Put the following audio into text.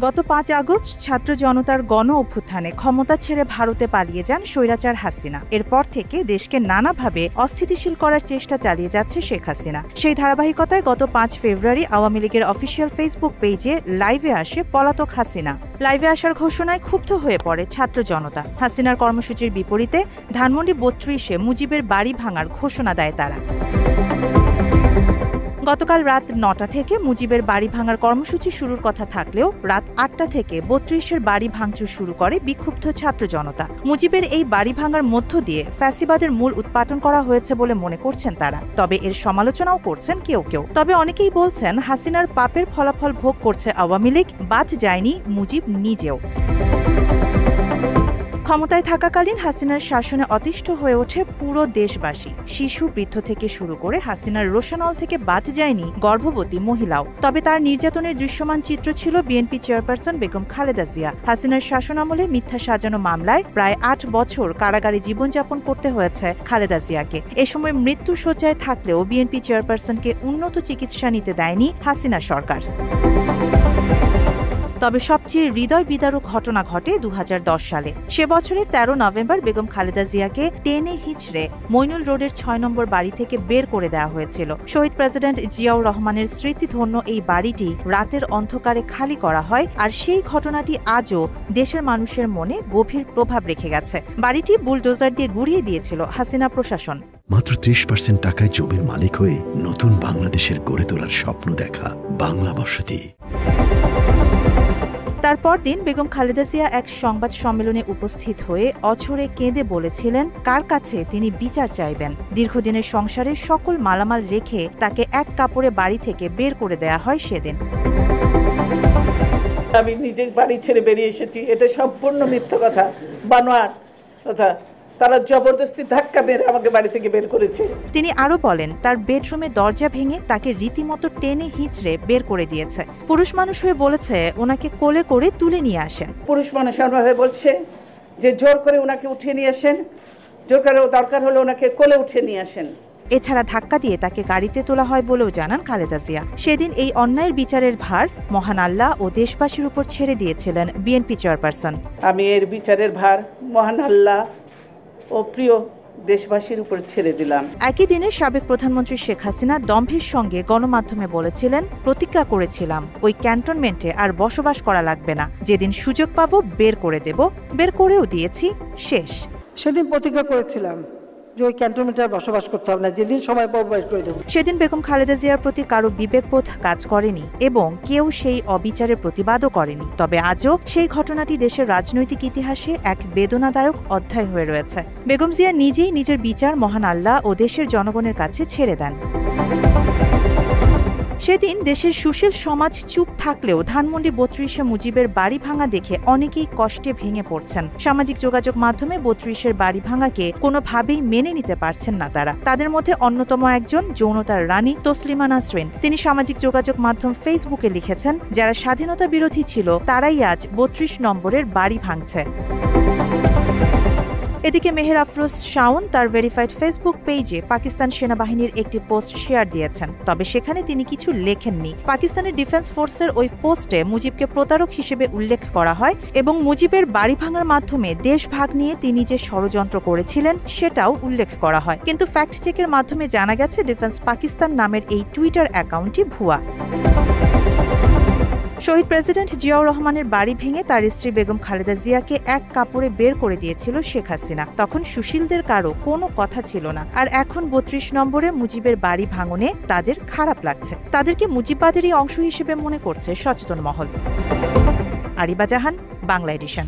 গত ৫ আগস্ট ছাত্র জনতার গণ অভ্যুত্থানে ক্ষমতা ছেড়ে ভারতে পালিয়ে যান স্বৈরাচার হাসিনা। এরপর থেকে দেশকে নানাভাবে অস্থিতিশীল করার চেষ্টা চালিয়ে যাচ্ছে শেখ হাসিনা। সেই ধারাবাহিকতায় গত ৫ ফেব্রুয়ারি আওয়ামী লীগের অফিসিয়াল ফেসবুক পেজে লাইভে আসে পলাতক হাসিনা। লাইভে আসার ঘোষণায় ক্ষুব্ধ হয়ে পড়ে ছাত্র জনতা। হাসিনার কর্মসূচির বিপরীতে ধানমন্ডি ৩২-এ মুজিবের বাড়ি ভাঙার ঘোষণা দেয় তারা। গতকাল রাত ৯টা থেকে মুজিবের বাড়ি ভাঙার কর্মসূচি শুরুর কথা থাকলেও রাত ৮টা থেকে ৩২-এর বাড়ি ভাঙচুর শুরু করে বিক্ষুব্ধ ছাত্র জনতা। মুজিবের এই বাড়ি ভাঙার মধ্য দিয়ে ফ্যাসিবাদের মূল উৎপাটন করা হয়েছে বলে মনে করছেন তারা। তবে এর সমালোচনাও করছেন কেউ কেউ। তবে অনেকেই বলছেন হাসিনার পাপের ফলাফল ভোগ করছে আওয়ামী লীগ, বাদ যায়নি মুজিব নিজেও। ক্ষমতায় থাকাকালীন হাসিনার শাসনে অতিষ্ঠ হয়ে ওঠে পুরো দেশবাসী। শিশু, বৃদ্ধ থেকে শুরু করে হাসিনার রোশানল থেকে বাদ যায়নি গর্ভবতী মহিলাও। তবে তার নির্যাতনের দৃশ্যমান চিত্র ছিল বিএনপি চেয়ারপারসন বেগম খালেদা জিয়া। হাসিনার শাসনামলে মিথ্যা সাজানো মামলায় প্রায় ৮ বছর কারাগারে জীবনযাপন করতে হয়েছে খালেদা জিয়াকে। এ সময় মৃত্যুশয্যায় থাকলেও বিএনপি চেয়ারপারসনকে উন্নত চিকিৎসা নিতে দেয়নি হাসিনা সরকার। তবে সবচেয়ে হৃদয় বিদারক ঘটনা ঘটে ২০১০ সালে। সে বছরের ১৩ নভেম্বর বেগম খালেদা জিয়াকে টেনে হিচড়ে মইনুল রোডের ৬ নম্বর বাড়ি থেকে বের করে দেওয়া হয়েছিল। শহীদ প্রেসিডেন্ট জিয়াউর রহমানের স্মৃতিধন্য এই বাড়িটি রাতের অন্ধকারে খালি করা হয়, আর সেই ঘটনাটি আজও দেশের মানুষের মনে গভীর প্রভাব রেখে গেছে। বাড়িটি বুলডোজার দিয়ে গুড়িয়ে দিয়েছিল হাসিনা প্রশাসন। মাত্র ৩০% টাকায় জমির মালিক হয়ে নতুন বাংলাদেশের গড়ে তোলার স্বপ্ন দেখা বাংলা বসতি। তারপর দিন বেগম খালেদা জিয়া এক সংবাদ সম্মেলনে উপস্থিত হয়ে অঝরে কেঁদে বলেছিলেন কার কাছে তিনি বিচার চাইবেন। দীর্ঘদিনের সংসারের সকল মালামাল রেখে তাকে এক কাপড়ে বাড়ি থেকে বের করে দেয়া হয় সেদিন। আমি নিজে বাড়ি ছেড়ে বেরিয়ে এসেছি, এটা সম্পূর্ণ মিথ্যা কথা, বানোয়াট কথা। তারা জবরদস্তি ধাক্কা মেরে আমাকে বাড়ি থেকে বের করেছে। তিনি আরো বলেন তার বেডরুমে দরজা ভেঙে তাকে রীতিমতো টেনে হিঁচড়ে বের করে দিয়েছে। পুরুষ মানুষ হয়ে বলেছে ওনাকে কোলে করে তুলে নিয়ে আসেন। পুরুষ মানুষ হয়ে বলছে যে জোর করে ওনাকে উঠিয়ে নিয়ে আসেন, জোর করে দরকার হলে ওনাকে কোলে উঠিয়ে নিয়ে আসেন। এছাড়া ধাক্কা দিয়ে তাকে গাড়িতে তোলা হয় বলেও জানান খালেদা জিয়া। সেদিন এই অন্যায়ের বিচারের ভার মহান আল্লাহ ও দেশবাসীর উপর ছেড়ে দিয়েছিলেন বিএনপি চেয়ারপারসন। আমি এর বিচারের ভার মহান আল্লাহ ও প্রিয় দেশবাসীর উপর ছেড়ে দিলাম। একই দিনে সাবেক প্রধানমন্ত্রী শেখ হাসিনা দম্ভের সঙ্গে গণমাধ্যমে বলেছিলেন প্রতিজ্ঞা করেছিলাম ওই ক্যান্টনমেন্টে আর বসবাস করা লাগবে না, যেদিন সুযোগ পাবো বের করে দেব, বের করেও দিয়েছি, শেষ। সেদিন প্রতিজ্ঞা করেছিলাম যে ওই ক্যান্টনমেন্টে আর বসবাস করতে হবে না, যেদিন সময় পাবো বের করে দেব। সেদিন বেগম খালেদা জিয়ার প্রতি কারো বিবেকবোধ কাজ করেনি এবং কেউ সেই অবিচারের প্রতিবাদও করেনি। তবে আজও সেই ঘটনাটি দেশের রাজনৈতিক ইতিহাসে এক বেদনাদায়ক অধ্যায় হয়ে রয়েছে। বেগম জিয়া নিজেই নিজের বিচার মহান আল্লাহ ও দেশের জনগণের কাছে ছেড়ে দেন। সেদিন দেশের সুশীল সমাজ চুপ থাকলেও ধানমন্ডি ৩২-এ মুজিবের বাড়ি ভাঙা দেখে অনেকেই কষ্টে ভেঙে পড়ছেন। সামাজিক যোগাযোগ মাধ্যমে ৩২-এর বাড়ি ভাঙাকে কোনোভাবেই মেনে নিতে পারছেন না তারা। তাদের মধ্যে অন্যতম একজন যৌনতার রানী তসলিমা নাসরিন। তিনি সামাজিক যোগাযোগ মাধ্যম ফেসবুকে লিখেছেন যারা স্বাধীনতা বিরোধী ছিল তারাই আজ ৩২ নম্বরের বাড়ি ভাঙছে। এদিকে মেহের আফরোজ শাওন তার ভেরিফাইড ফেসবুক পেজে পাকিস্তান সেনাবাহিনীর একটি পোস্ট শেয়ার দিয়েছেন। তবে সেখানে তিনি কিছু লেখেননি। পাকিস্তানের ডিফেন্স ফোর্সের ওই পোস্টে মুজিবকে প্রতারক হিসেবে উল্লেখ করা হয় এবং মুজিবের বাড়ি ভাঙার মাধ্যমে দেশ ভাগ নিয়ে তিনি যে ষড়যন্ত্র করেছিলেন সেটাও উল্লেখ করা হয়। কিন্তু ফ্যাক্ট চেকের মাধ্যমে জানা গেছে ডিফেন্স পাকিস্তান নামের এই টুইটার অ্যাকাউন্টটি ভুয়া। শহীদ প্রেসিডেন্ট জিয়াউর রহমানের বাড়ি ভেঙে তার স্ত্রী বেগম খালেদা জিয়াকে এক কাপড়ে বের করে দিয়েছিল শেখ হাসিনা। তখন সুশীলদের কারো কোনো কথা ছিল না। আর এখন ৩২ নম্বরে মুজিবের বাড়ি ভাঙনে তাদের খারাপ লাগছে। তাদেরকে মুজিববাদেরই অংশ হিসেবে মনে করছে সচেতন মহল। আরিবা জাহান, বাংলা এডিশন।